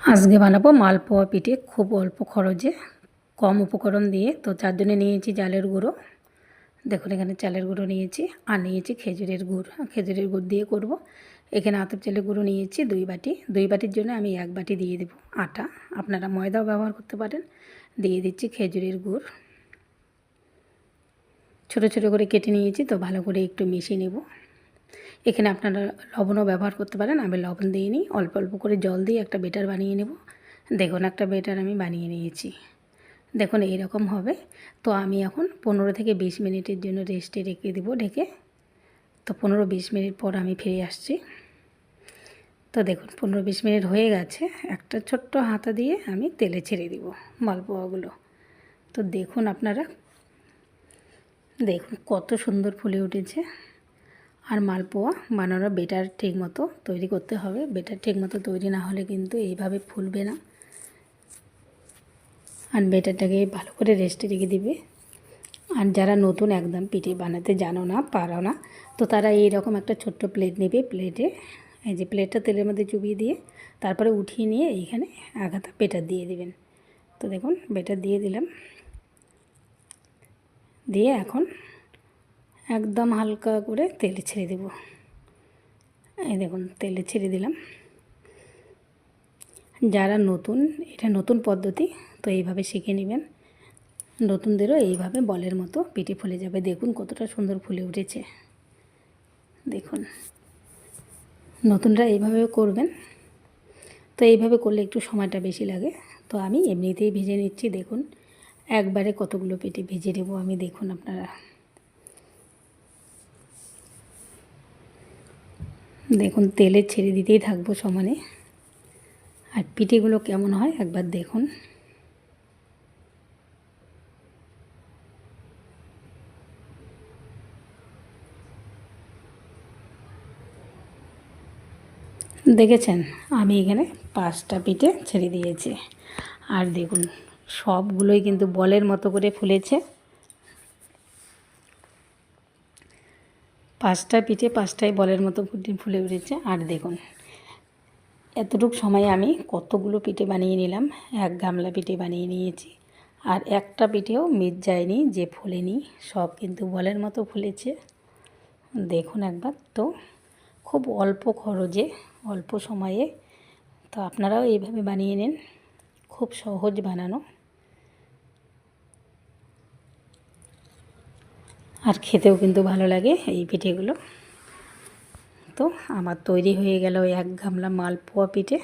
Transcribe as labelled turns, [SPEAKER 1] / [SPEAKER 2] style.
[SPEAKER 1] আজকে বানাবো মালপোয়া পিঠে খুব অল্প খরচে কম উপকরণ দিয়ে। তো তার জন্য নিয়েছি চালের গুঁড়ো, দেখুন এখানে চালের গুঁড়ো নিয়েছি, আর নিয়েছি খেজুরের গুড়। খেজুরের গুড় দিয়ে করব। এখানে আতপ চালের গুঁড়ো নিয়েছি 2 বাটি। 2 বাটির জন্য আমি 1 বাটি দিয়ে দেবো আটা, আপনারা ময়দাও ব্যবহার করতে পারেন। দিয়ে দিচ্ছি খেজুরের গুড়, ছোটো ছোটো করে কেটে নিয়েছি। তো ভালো করে একটু মিশিয়ে নেব। এখানে আপনারা লবণও ব্যবহার করতে পারেন, আমি লবণ দিইনি। অল্প অল্প করে জল দিয়ে একটা বেটার বানিয়ে নেব। দেখুন একটা বেটার আমি বানিয়ে নিয়েছি, দেখুন এইরকম হবে। তো আমি এখন 15 থেকে 20 মিনিটের জন্য রেস্টে রেখে দেবো ঢেকে। তো 15-20 মিনিট পর আমি ফিরে আসছি। তো দেখুন 15-20 মিনিট হয়ে গেছে। একটা ছোট্ট হাতা দিয়ে আমি তেলে ছেড়ে দিব মালপোয়াগুলো। তো দেখুন আপনারা, দেখুন কত সুন্দর ফুলে উঠেছে। আর মালপোয়া বানানোর বেটার ঠিক মতো তৈরি করতে হবে। বেটার ঠিক মতো তৈরি না হলে কিন্তু এইভাবে ফুলবে না। আর বেটারটাকে ভালো করে রেস্টে রেখে দিবে। আর যারা নতুন একদম পিঠে বানাতে জানো না, পারো না, তো তারা এইরকম একটা ছোট্ট প্লেট নেবে। প্লেটে এই যে প্লেটটা তেলের মধ্যে চুবিয়ে দিয়ে তারপরে উঠিয়ে নিয়ে এইখানে এক হাতা বেটার দিয়ে দিবেন। তো দেখুন বেটার দিয়ে দিলাম, দিয়ে এখন একদম হালকা করে তেলে ছেড়ে দেব। এই দেখুন তেলে ছেড়ে দিলাম। যারা নতুন, এটা নতুন পদ্ধতি, তো এইভাবে শিখে নেবেন। নতুনদেরও এইভাবে বলের মতো পিঠে ফুলে যাবে। দেখুন কতটা সুন্দর ফুলে উঠেছে। দেখুন নতুনরা এইভাবেও করবেন। তো এইভাবে করলে একটু সময়টা বেশি লাগে। তো আমি এমনিতেই ভেজে নিচ্ছি। দেখুন একবারে কতগুলো পিঠে ভেজে নেব আমি, দেখুন আপনারা। দেখুন তেলে ছেড়ে দিতেই থাকবো সমানে। আর পিঠেগুলো কেমন হয় একবার দেখুন। দেখেছেন আমি এখানে 5টা পিঠে ছেড়ে দিয়েছি। আর দেখুন সবগুলোই কিন্তু বলের মতো করে ফুলেছে। 5টা পিঠে 5টাই বলের মতো ফুলে উঠেছে। আর দেখুন এতটুকু সময়ে আমি কতগুলো পিঠে বানিয়ে নিলাম। 1 গামলা পিঠে বানিয়ে নিয়েছি। আর একটা পিঠেও মিট যায়নি যে ফুলেনি, সব কিন্তু বলের মতো ফুলেছে। দেখুন একবার। তো খুব অল্প খরচে অল্প সময়ে, তো আপনারাও এইভাবে বানিয়ে নিন। খুব সহজ বানানো, আর খেতেও কিন্তু ভালো লাগে এই পিঠেগুলো। তো আমার তৈরি হয়ে গেল 1 গামলা মালপোয়া পিঠে।